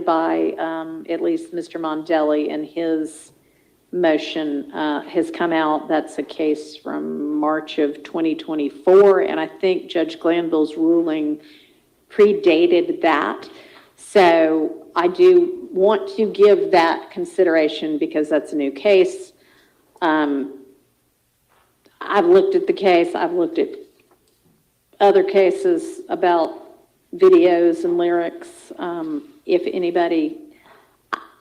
seconded by at least Mr. Mondelli, and his motion has come out. That's a case from March of 2024, and I think Judge Glanville's ruling predated that. So I do want to give that consideration because that's a new case. I've looked at the case. I've looked at other cases about videos and lyrics. If anybody,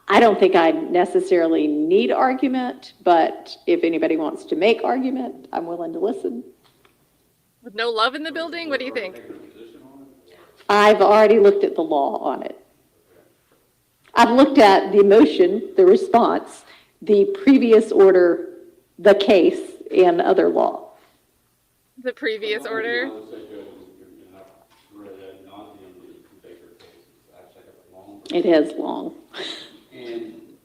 I don't think I necessarily need argument, but if anybody wants to make argument, I'm willing to listen. With no love in the building, what do you think? I've already looked at the law on it. I've looked at the motion, the response, the previous order, the case, and other law. The previous order? It is long. And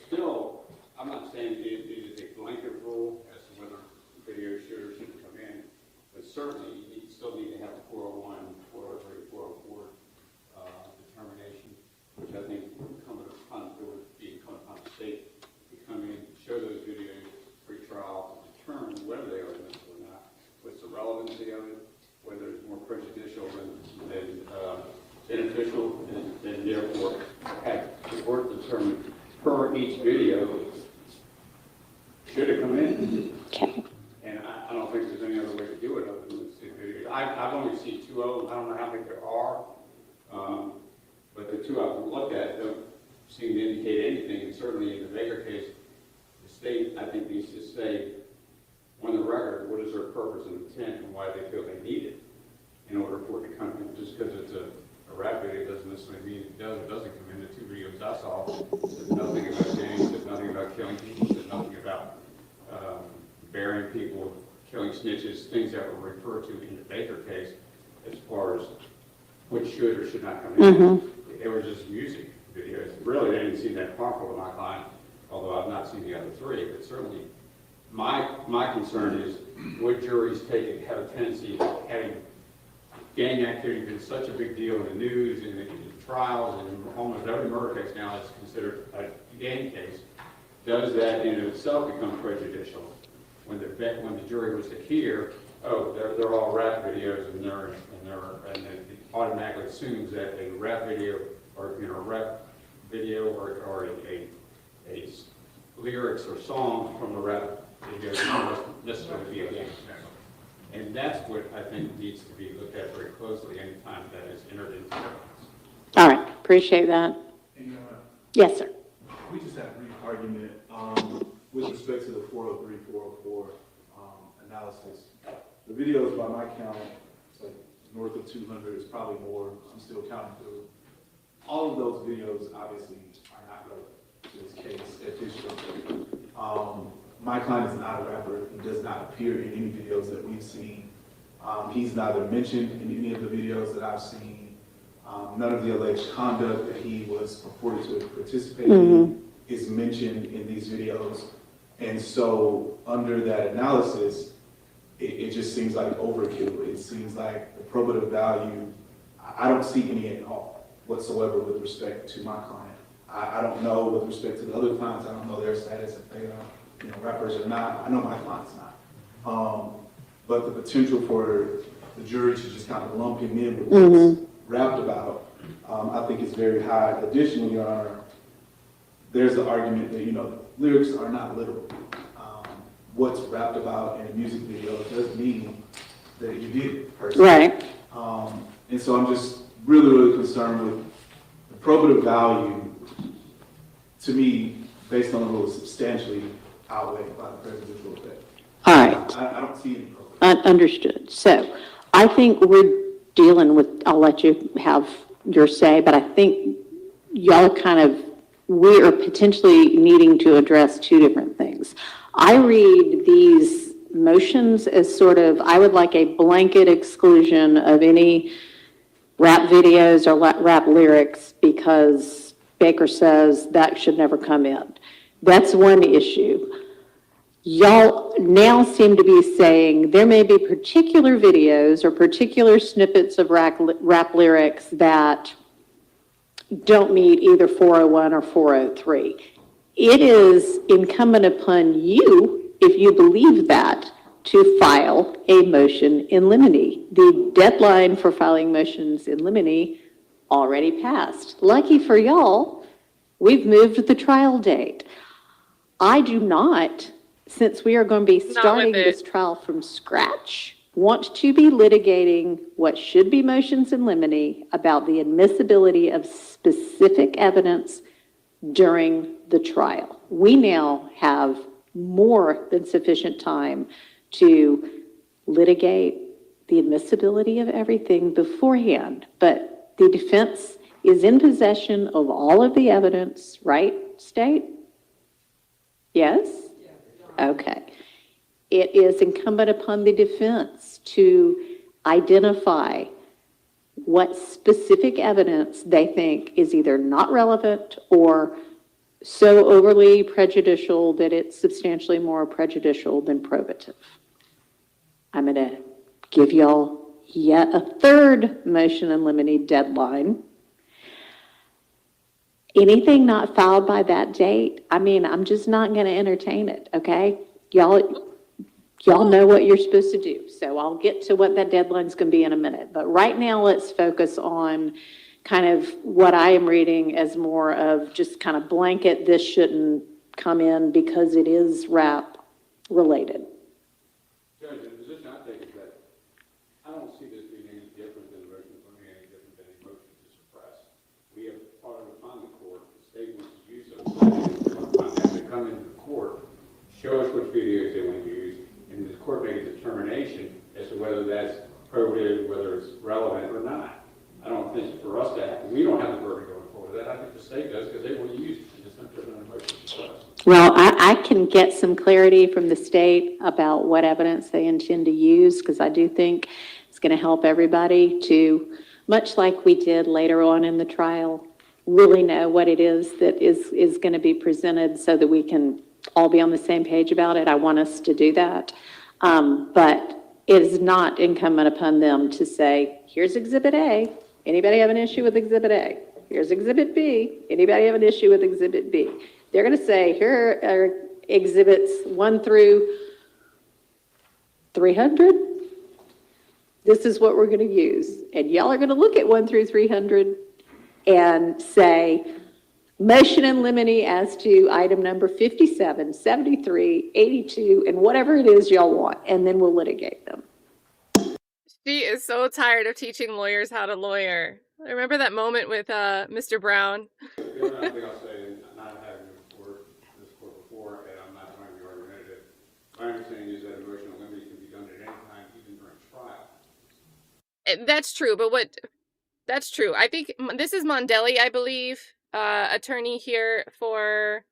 still, I'm not saying it is a blanket rule as to whether video should or shouldn't come in, but certainly you still need to have a 401, 403, 404 determination, which I think it would be incumbent upon the state to come in, show those videos pre-trial, and determine whether they are admissible or not, what's the relevancy of it, whether it's more prejudicial than beneficial, and therefore have the court determine per each video should it come in. Okay. And I don't think there's any other way to do it other than to see videos. I've only seen 2 of them. I don't know how many there are, but the 2 I've looked at don't seem to indicate anything. And certainly in the Baker case, the state, I think, needs to say on the record what is their purpose and intent and why they feel they need it in order for it to come in. Just because it's a rap video doesn't necessarily mean it does or doesn't come in. The 2 videos I saw said nothing about gangs, said nothing about killing people, said nothing about burying people, killing snitches, things that were referred to in the Baker case as far as what should or should not come in. They were just music videos. Really, they didn't seem that harmful to my client, although I've not seen the other 3. But certainly, my concern is would juries have a tendency of having gang activity been such a big deal in the news and in trials, and in almost every murder case now is considered a gang case. Does that in itself become prejudicial when the jury was to hear, oh, they're all rap videos, and it automatically assumes that a rap video or a lyrics or song from the rap video doesn't necessarily be a gang member. And that's what I think needs to be looked at very closely anytime that is entered into evidence. All right. Appreciate that. Yes, sir. We just had a brief argument with respect to the 403, 404 analysis. The videos, by my count, it's like north of 200. It's probably more. I'm still counting through. All of those videos, obviously, are not relevant to this case at this juncture. My client is not a rapper. He does not appear in any videos that we've seen. He's neither mentioned in any of the videos that I've seen. None of the alleged conduct that he was purported to have participated in is mentioned in these videos. And so under that analysis, it just seems like overkill. It seems like the probative value, I don't see any at all whatsoever with respect to my client. I don't know with respect to the other clients. I don't know their status, if they are rappers or not. I know my client's not. But the potential for the jury to just kind of lump him in with what's rapped about, I think is very high. Additionally, Your Honor, there's the argument that, lyrics are not literal. What's rapped about in a music video doesn't mean that you did it personally. Right. And so I'm just really, really concerned with the probative value, to me, based on the rules, substantially outweighed by the prejudicial effect. All right. I don't see any probative. Understood. So I think we're dealing with, I'll let you have your say, but I think y'all we are potentially needing to address 2 different things. I read these motions as I would like a blanket exclusion of any rap videos or rap lyrics because Baker says that should never come in. That's one issue. Y'all now seem to be saying there may be particular videos or particular snippets of rap lyrics that don't meet either 401 or 403. It is incumbent upon you, if you believe that, to file a motion in limine. The deadline for filing motions in limine already passed. Lucky for y'all, we've moved the trial date. I do not, since we are going to be starting this trial from scratch, want to be litigating what should be motions in limine about the admissibility of specific evidence during the trial. We now have more than sufficient time to litigate the admissibility of everything beforehand, but the defense is in possession of all of the evidence, right, State? Yes? Okay. It is incumbent upon the defense to identify what specific evidence they think is either not relevant or so overly prejudicial that it's substantially more prejudicial than probative. I'm going to give y'all yet a third motion in limine deadline. Anything not filed by that date, I mean, I'm just not going to entertain it, okay? Y'all know what you're supposed to do, so I'll get to what that deadline's going to be in a minute. But right now, let's focus on kind of what I am reading as more of just kind of blanket, this shouldn't come in because it is RAP related. Judge, the position I take is that I don't see this being any different than the motion for me, any different than a motion to suppress. We have part of it on the court, the state wants to use those. They come into the court, show us which videos they want to use, and the court make a determination as to whether that's probative, whether it's relevant or not. I don't think for us to have, we don't have the burden going forward with that. I think the state does because they want to use it. It's not different than a motion to suppress. Well, I can get some clarity from the state about what evidence they intend to use, because I do think it's going to help everybody to, much like we did later on in the trial, really know what it is that is going to be presented so that we can all be on the same page about it. I want us to do that. But it is not incumbent upon them to say, here's Exhibit A. Anybody have an issue with Exhibit A? Here's Exhibit B. Anybody have an issue with Exhibit B? They're going to say, here are Exhibits 1 through 300. This is what we're going to use. And y'all are going to look at 1 through 300 and say, motion in limine as to item number 57, 73, 82, and whatever it is y'all want, and then we'll litigate them. She is so tired of teaching lawyers how to lawyer. I remember that moment with Mr. Brown. The only thing I'll say, and not having this court before, and I'm not trying to be argumentative, my understanding is that emotional limine can be done at any time, even during trial. That's true, but that's true. I think this is Mondelli, I believe, attorney here for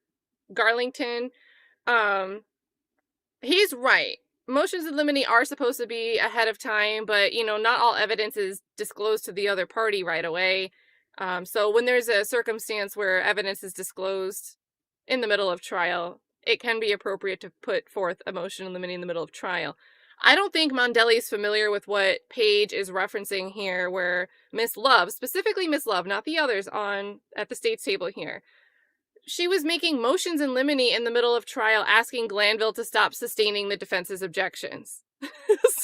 Garlington. He's right. Motions in limine are supposed to be ahead of time, but, not all evidence is disclosed to the other party right away. So when there's a circumstance where evidence is disclosed in the middle of trial, it can be appropriate to put forth a motion in limine in the middle of trial. I don't think Mondelli is familiar with what Paige is referencing here, where Miss Love, specifically Miss Love, not the others at the state's table here, she was making motions in limine in the middle of trial asking Glanville to stop sustaining the defense's objections.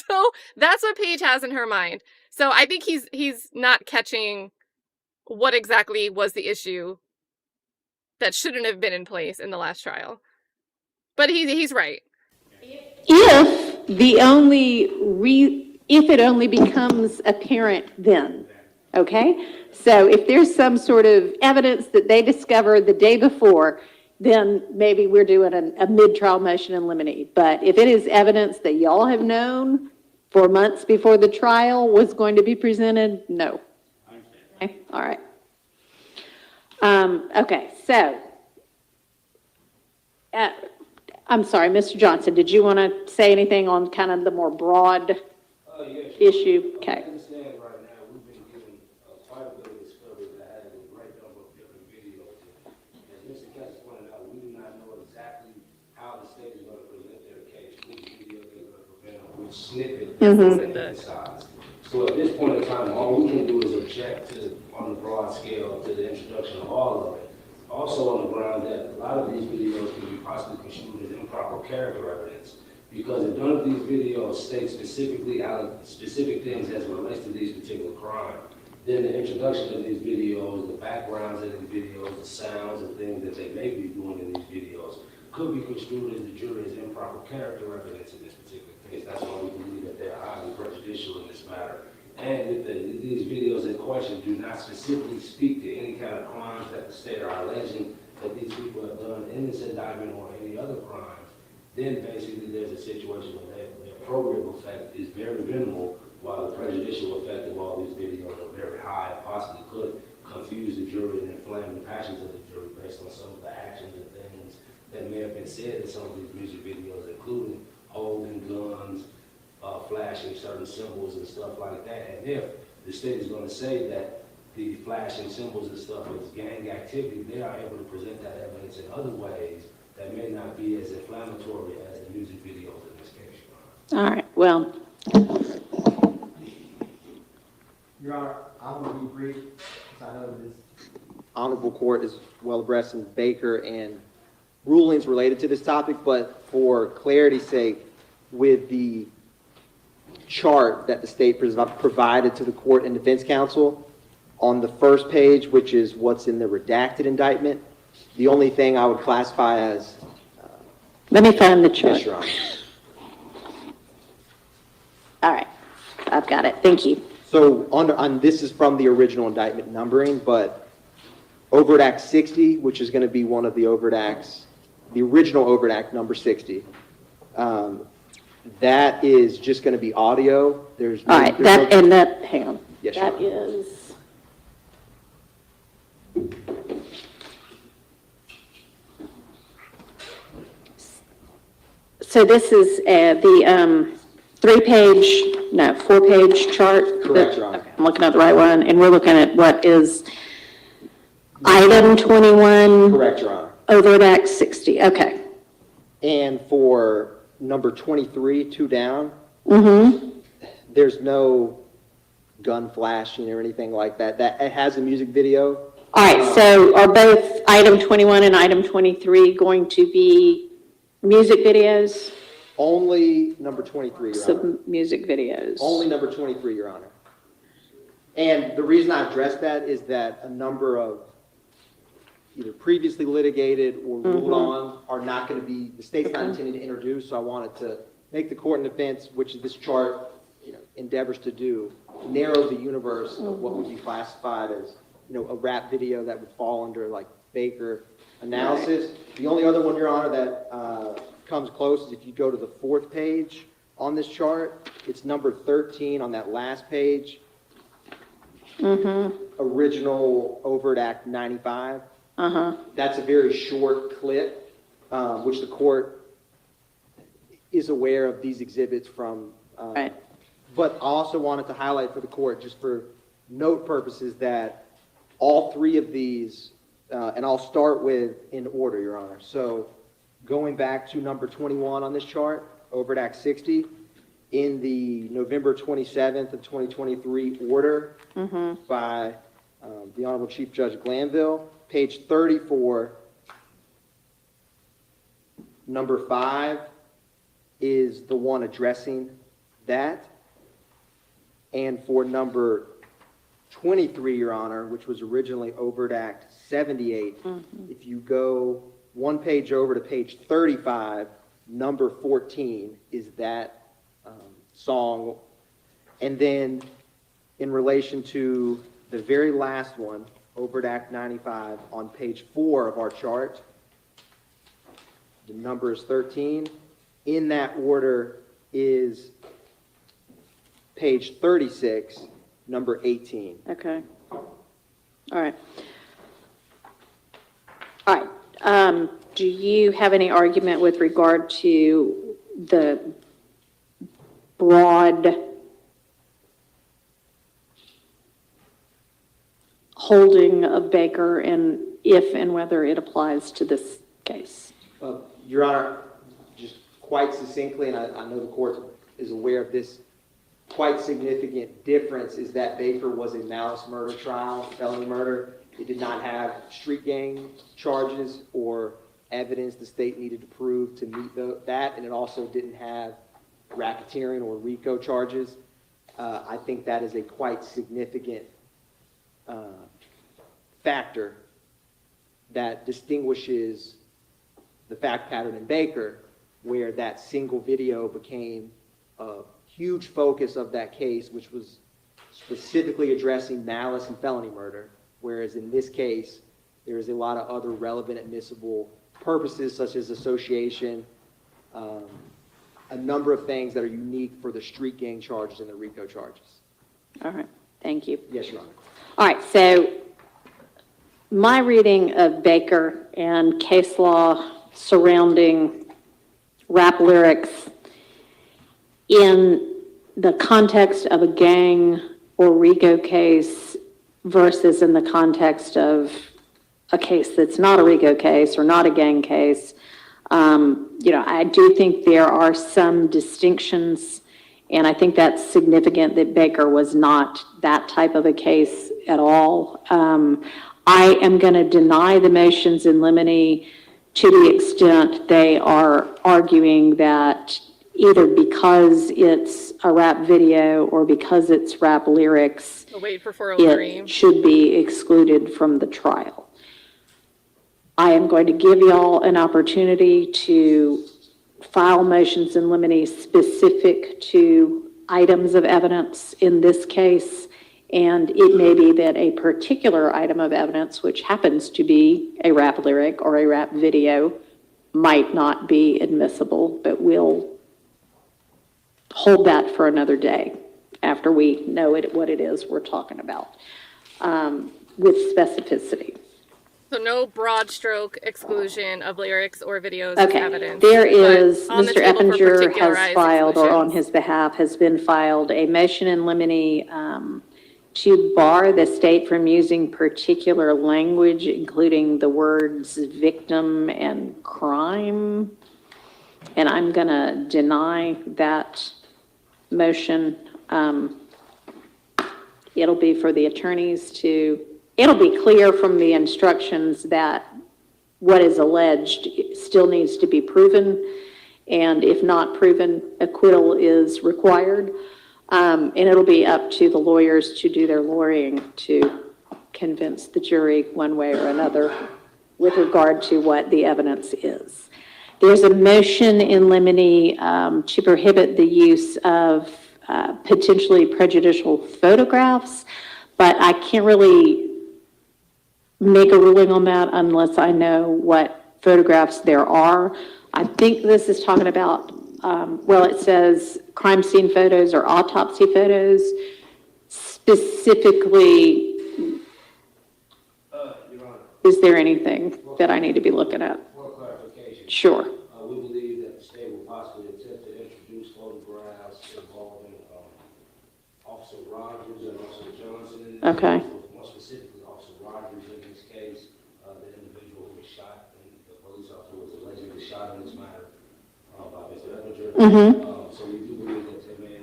So that's what Paige has in her mind. So I think he's not catching what exactly was the issue that shouldn't have been in place in the last trial. But he's right. If it only becomes apparent then, okay? So if there's some sort of evidence that they discover the day before, then maybe we're doing a mid-trial motion in limine. But if it is evidence that y'all have known for months before the trial was going to be presented, no. Okay, all right. Okay, so, I'm sorry, Mr. Johnson, did you want to say anything on kind of the more broad issue? Okay. I understand right now we've been given quite a bit of discovery that has a great number of different videos. As Mr. Kessler pointed out, we do not know exactly how the state is going to present their case, which video they're going to present, which snippet they're going to emphasize. So at this point in time, all we can do is object to on the broad scale to the introduction of all of it. Also on the ground that a lot of these videos can be possibly construed as improper character evidence. Because if none of these videos state specifically specific things as it relates to these particular crimes, then the introduction of these videos, the backgrounds of these videos, the sounds and things that they may be doing in these videos could be construed as the jury as improper character evidence in this particular case. That's why we believe that they're highly prejudicial in this matter. And if these videos in question do not specifically speak to any kind of crimes that the state are alleging that these people have done in this indictment or any other crimes, then basically there's a situation where the probative effect is very minimal, while the prejudicial effect of all these videos are very high and possibly could confuse the jury and inflame the passions of the jury based on some of the actions and things that may have been said in some of these music videos, including holding guns, flashing certain symbols and stuff like that. And if the state is going to say that the flashing symbols and stuff is gang activity, they are able to present that evidence in other ways that may not be as inflammatory as the music videos in this case, Your Honor. All right, well, Your Honor, I want to be brief, because I know this honorable court is well abreast in Baker and rulings related to this topic, but for clarity's sake, with the chart that the state provided to the court and defense counsel, on the first page, which is what's in the redacted indictment, the only thing I would classify as... let me find the chart. Yes, Your Honor. All right, I've got it, thank you. So this is from the original indictment numbering, but overt act 60, which is going to be one of the overt acts, the original overt act number 60, that is just going to be audio. There's All right, hang on. Yes, That Your Honor. is, so this is the 4-page chart? Correct, Your Honor. Okay, I'm looking at the right one, and we're looking at what is item 21, Correct, Your Honor. overt act 60, okay. And for number 23, 2 down, there's no gun flashing or anything like that. It has a music video. All right, so are both item 21 and item 23 going to be music videos? Only number 23, Your Honor. Some music videos. Only number 23, Your Honor. And the reason I addressed that is that a number of either previously litigated or ruled on are not going to be, the state's not intending to introduce, so I wanted to make the court and defense, which this chart endeavors to do, narrow the universe of what would be classified as, a rap video that would fall under like Baker analysis. The only other one, Your Honor, that comes close is if you go to the 4th page on this chart, it's number 13 on that last page. Original overt act 95. That's a very short clip, which the court is aware of these exhibits from. Right. But I also wanted to highlight for the court, just for note purposes, that all 3 of these, and I'll start with in order, Your Honor. So going back to number 21 on this chart, overt act 60, in the November 27th of 2023 order by the Honorable Chief Judge Glanville, page 34, number 5 is the one addressing that. And for number 23, Your Honor, which was originally overt act 78, if you go one page over to page 35, number 14 is that song. And then in relation to the very last one, overt act 95, on page 4 of our chart, the number is 13. In that order is page 36, number 18. Okay. All right. All right. Do you have any argument with regard to the broad holding of Baker and if and whether it applies to this case? Your Honor, just quite succinctly, and I know the court is aware of this quite significant difference is that Baker was a malice murder trial, felony murder. It did not have street gang charges or evidence the state needed to prove to meet that, and it also didn't have racketeering or RICO charges. I think that is a quite significant factor that distinguishes the fact pattern in Baker, where that single video became a huge focus of that case, which was specifically addressing malice and felony murder, whereas in this case, there is a lot of other relevant admissible purposes, such as association, a number of things that are unique for the street gang charges and the RICO charges. All right, thank you. Yes, Your Honor. All right, so my reading of Baker and case law surrounding rap lyrics in the context of a gang or RICO case versus in the context of a case that's not a RICO case or not a gang case, I do think there are some distinctions, and I think that's significant that Baker was not that type of a case at all. I am going to deny the motions in limine to the extent they are arguing that either because it's a rap video or because it's rap lyrics, So wait for 403. it should be excluded from the trial. I am going to give y'all an opportunity to file motions in limine specific to items of evidence in this case, and it may be that a particular item of evidence, which happens to be a rap lyric or a rap video, might not be admissible, but we'll hold that for another day after we know what it is we're talking about with specificity. So no broad stroke exclusion of lyrics or videos as Okay, evidence. there but is, on the Mr. table for Eppinger has particularized filed, or on exclusions. his behalf has been filed, a motion in limine to bar the state from using particular language, including the words victim and crime. And I'm going to deny that motion. It'll be for the attorneys to, it'll be clear from the instructions that what is alleged still needs to be proven, and if not proven, acquittal is required. And it'll be up to the lawyers to do their lawyering to convince the jury one way or another with regard to what the evidence is. There's a motion in limine to prohibit the use of potentially prejudicial photographs, but I can't really make a ruling on that unless I know what photographs there are. I think this is talking about, it says crime scene photos or autopsy photos. Specifically, Your Honor, is there anything that I need to be looking at? for clarification, Sure. we believe that the state will possibly attempt to introduce photographs involving Officer Rogers and Officer Johnson. Okay. More specifically, Officer Rogers in this case, the individual who was shot, and the police officer was allegedly shot in this matter by Mr. Eppinger. So we do believe that they may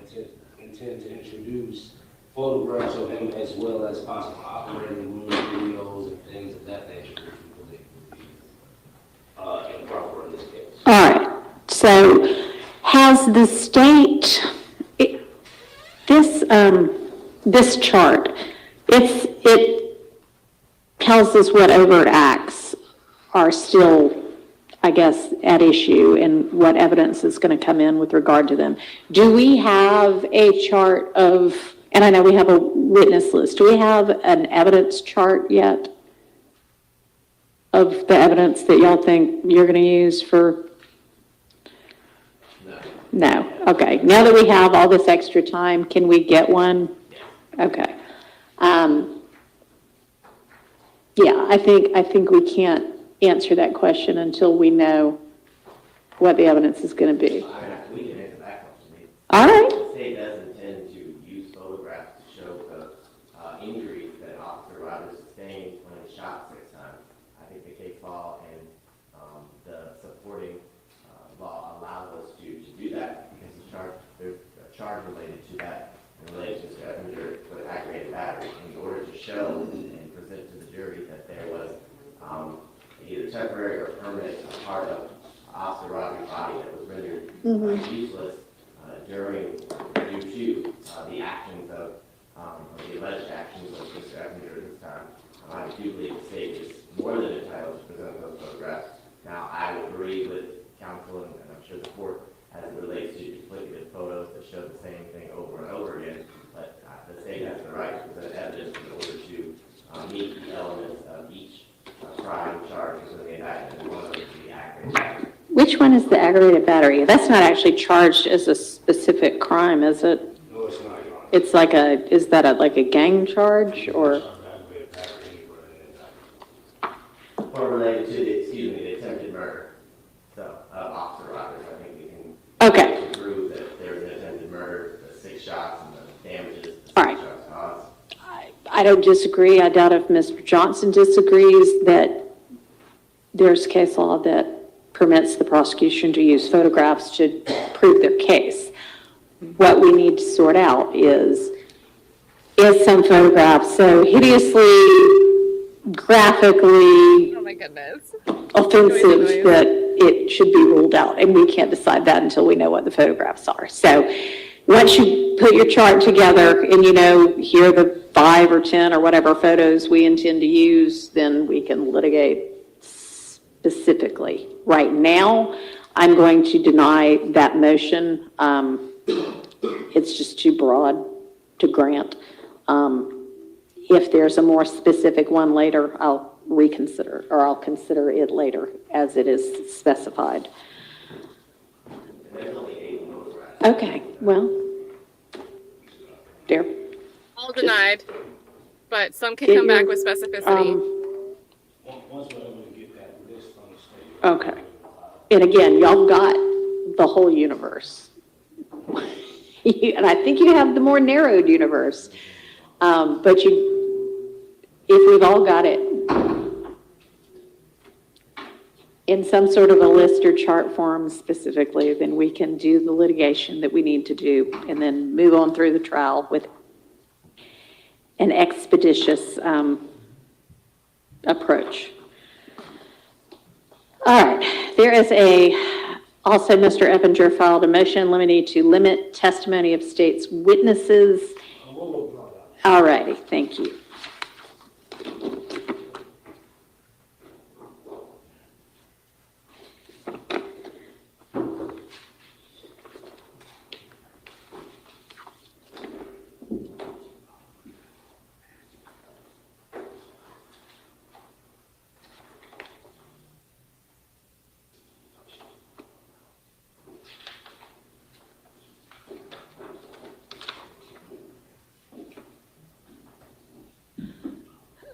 intend to introduce photographs of him as well as possible operating room videos and things of that nature, which we believe would be improper in this case. All right. So has the state, this chart, it tells us what overt acts are still, I guess, at issue and what evidence is going to come in with regard to them. Do we have a chart of, and I know we have a witness list, do we have an evidence chart yet of the evidence that y'all think you're going to use for? No. Okay. Now that we have all this extra time, can we get one? Okay. Yeah, I think we can't answer that question until we know what the evidence is going to be. We can answer that question. All right. The state does intend to use photographs to show the injuries that Officer Rogers sustained when he was shot 6 times. I think the case law and the supporting law allows us to do that because there's a charge related to that show and present to the jury that there was either temporary or permanent part of Officer Rodriguez's body that was rendered useless due to the actions of, or the alleged actions of Mr. Eppinger at this time. I do believe the state is more than entitled to present those photographs. Now, I would agree with counsel, and I'm sure the court, as it relates to duplicative photos that show the same thing over and over again, but the state has the right to present evidence in order to meet the elements of each crime charged within the indictment, and one of them is the aggravated battery. Which one is the aggravated battery? That's not actually charged as a specific crime, is it? No, it's not, Your Honor. It's like is that like a gang charge or? Aggravated battery anywhere in the indictment. Or related to the attempted murder. So, Officer Rodriguez, I think we can Okay. prove that there was an attempted murder, the 6 shots and the damages the 6 All right. shots caused. I don't disagree. I doubt if Mr. Johnson disagrees that there's case law that permits the prosecution to use photographs to prove their case. What we need to sort out is some photograph so hideously, graphically Oh my goodness. offensive Noise. that it should be ruled out, and we can't decide that until we know what the photographs are. So once you put your chart together and you know, here are the 5 or 10 or whatever photos we intend to use, then we can litigate specifically. Right now, I'm going to deny that motion. It's just too broad to grant. If there's a more specific one later, I'll reconsider, or I'll consider it later as it is specified. There's only 8 photographs. Okay, well, there. All denied, but some can come back with specificity. Once we're able to get that list from the state. Okay. And again, y'all got the whole universe. And I think you have the more narrowed universe. But if we've all got it in some sort of a list or chart form specifically, then we can do the litigation that we need to do and then move on through the trial with an expeditious approach. All right, there is also Mr. Eppinger filed a motion in limine to limit testimony of state's witnesses. All righty, thank you.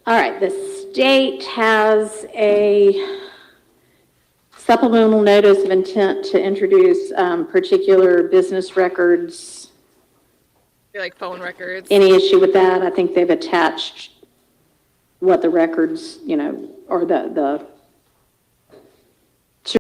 All right, the state has a supplemental notice of intent to introduce particular business records. Like phone records. Any issue with that? I think they've attached what the records, or the